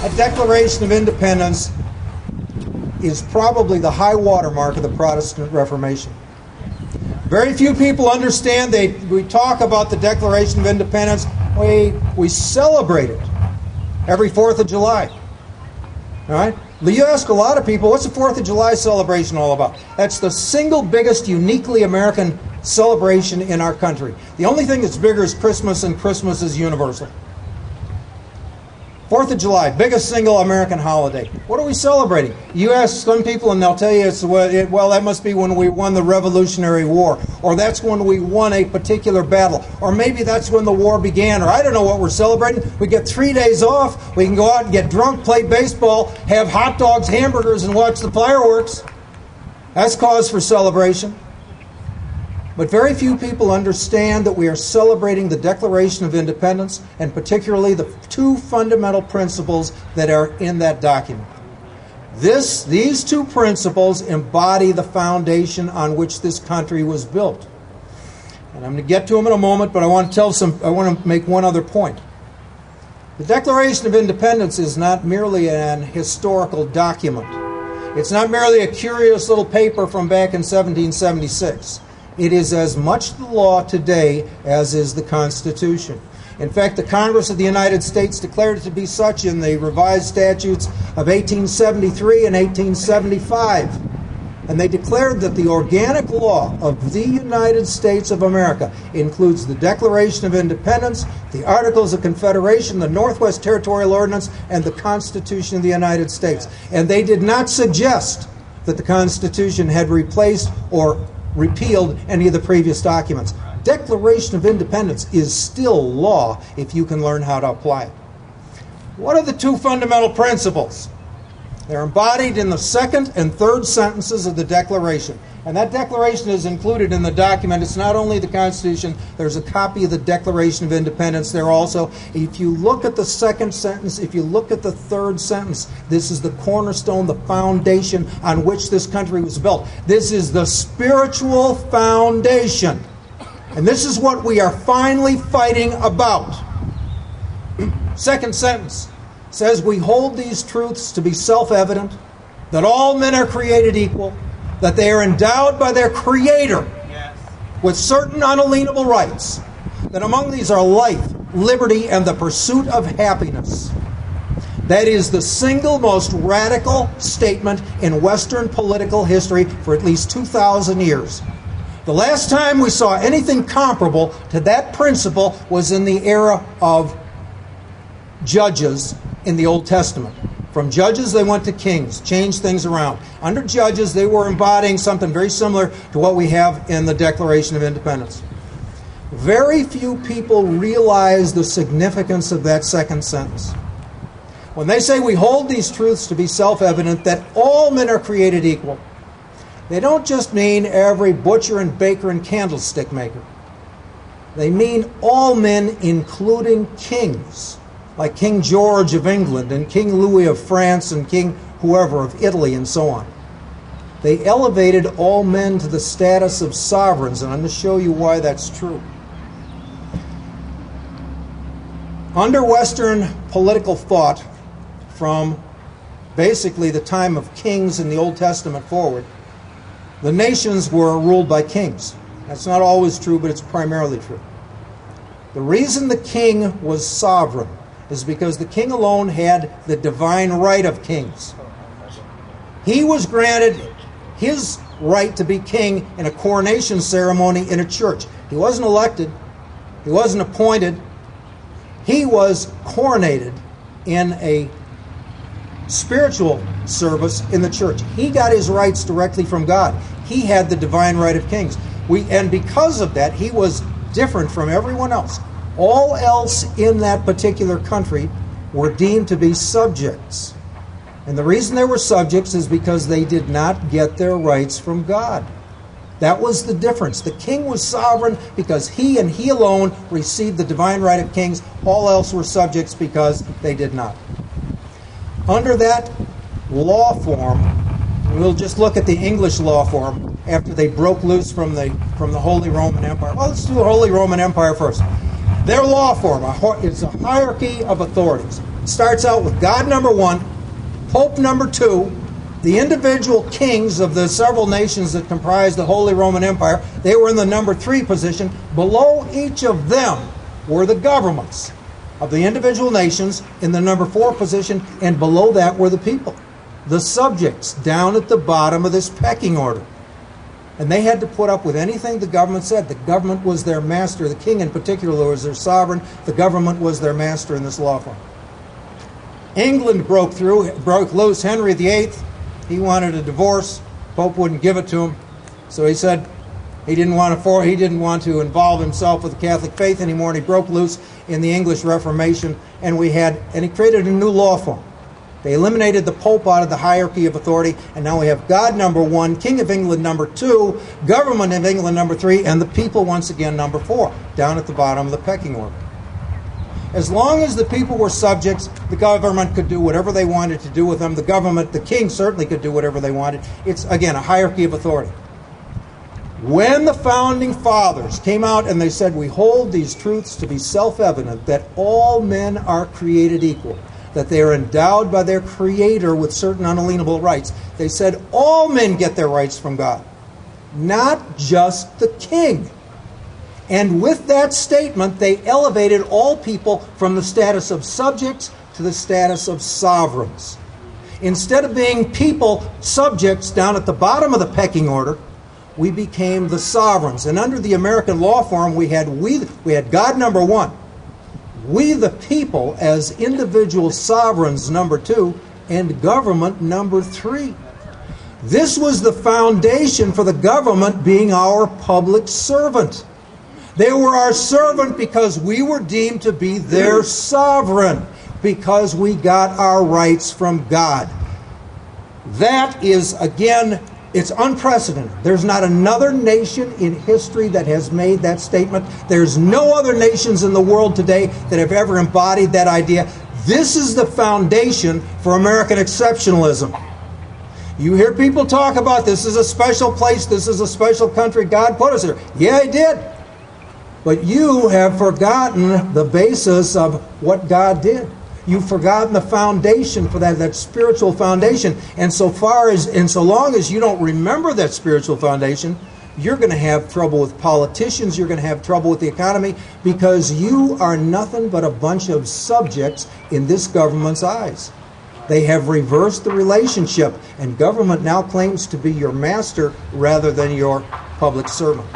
A Declaration of Independence is probably the high watermark of the Protestant Reformation. Very few people understand. We talk about the Declaration of Independence. We celebrate it every 4th of July. All right? You ask a lot of people, what's the 4th of July celebration all about? That's the single biggest uniquely American celebration in our country. The only thing that's bigger is Christmas, and Christmas is universal. 4th of July, biggest single American holiday. What are we celebrating? You ask some people and they'll tell you, well, that must be when we won the Revolutionary War, or that's when we won a particular battle, or maybe that's when the war began, or I don't know what we're celebrating. We get 3 days off, we can go out and get drunk, play baseball, have hot dogs, hamburgers, and watch the fireworks. That's cause for celebration. But very few people understand that we are celebrating the Declaration of Independence, and particularly the two fundamental principles that are in that document. These two principles embody the foundation on which this country was built. And I'm going to get to them in a moment, but I want to make one other point. The Declaration of Independence is not merely an historical document. It's not merely a curious little paper from back in 1776. It is as much the law today as is the Constitution. In fact, the Congress of the United States declared it to be such in the revised statutes of 1873 and 1875. And they declared that the organic law of the United States of America includes the Declaration of Independence, the Articles of Confederation, the Northwest Territorial Ordinance, and the Constitution of the United States. And they did not suggest that the Constitution had replaced or repealed any of the previous documents. Declaration of Independence is still law if you can learn how to apply it. What are the two fundamental principles? They're embodied in the second and third sentences of the Declaration. And that Declaration is included in the document. It's not only the Constitution, there's a copy of the Declaration of Independence there also. If you look at the second sentence, if you look at the third sentence, this is the cornerstone, the foundation on which this country was built. This is the spiritual foundation. And this is what we are finally fighting about. Second sentence says, we hold these truths to be self-evident, that all men are created equal, that they are endowed by their Creator with certain unalienable rights, that among these are life, liberty, and the pursuit of happiness. That is the single most radical statement in Western political history for at least 2,000 years. The last time we saw anything comparable to that principle was in the era of judges in the Old Testament. From judges, they went to kings, changed things around. Under judges, they were embodying something very similar to what we have in the Declaration of Independence. Very few people realize the significance of that second sentence. When they say we hold these truths to be self-evident, that all men are created equal, they don't just mean every butcher and baker and candlestick maker. They mean all men, including kings, like King George of England and King Louis of France and King whoever of Italy and so on. They elevated all men to the status of sovereigns, and I'm going to show you why that's true. Under Western political thought, from basically the time of kings in the Old Testament forward, the nations were ruled by kings. That's not always true, but it's primarily true. The reason the king was sovereign is because the king alone had the divine right of kings. He was granted his right to be king in a coronation ceremony in a church. He wasn't elected. He wasn't appointed. He was coronated in a spiritual service in the church. He got his rights directly from God. He had the divine right of kings. And because of that, he was different from everyone else. All else in that particular country were deemed to be subjects. And the reason they were subjects is because they did not get their rights from God. That was the difference. The king was sovereign because he and he alone received the divine right of kings. All else were subjects because they did not. Under that law form, we'll just look at the English law form after they broke loose from the Holy Roman Empire. Well, let's do the Holy Roman Empire first. Their law form is a hierarchy of authorities. starts out with God number one, Pope number two, the individual kings of the several nations that comprise the Holy Roman Empire. They were in the number three position. Below each of them were the governments of the individual nations in the number four position, and below that were the people, the subjects, down at the bottom of this pecking order. And they had to put up with anything the government said. The government was their master. The king in particular was their sovereign. The government was their master in this law firm. England broke loose. Henry VIII, he wanted a divorce. Pope wouldn't give it to him. So he said he didn't want to involve himself with the Catholic faith anymore, and he broke loose in the English Reformation, and he created a new law form. They eliminated the Pope out of the hierarchy of authority, and now we have God number one, King of England number two, government of England number three, and the people once again number four, down at the bottom of the pecking order. As long as the people were subjects, the government could do whatever they wanted to do with them. The king certainly could do whatever they wanted. It's, again, a hierarchy of authority. When the founding fathers came out and they said, we hold these truths to be self-evident, that all men are created equal, that they are endowed by their Creator with certain unalienable rights, they said all men get their rights from God, not just the king. And with that statement, they elevated all people from the status of subjects to the status of sovereigns. Instead of being people, subjects, down at the bottom of the pecking order, we became the sovereigns. And under the American law form, we had God number one, we the people as individual sovereigns number two, and government number three. This was the foundation for the government being our public servant. They were our servant because we were deemed to be their sovereign, because we got our rights from God. That is, again, it's unprecedented. There's not another nation in history that has made that statement. There's no other nations in the world today that have ever embodied that idea. This is the foundation for American exceptionalism. You hear people talk about this is a special place, this is a special country, God put us here. Yeah, He did. But you have forgotten the basis of what God did. You've forgotten the foundation for that spiritual foundation. And so long as you don't remember that spiritual foundation, you're going to have trouble with politicians, you're going to have trouble with the economy, because you are nothing but a bunch of subjects in this government's eyes. They have reversed the relationship, and government now claims to be your master rather than your public servant.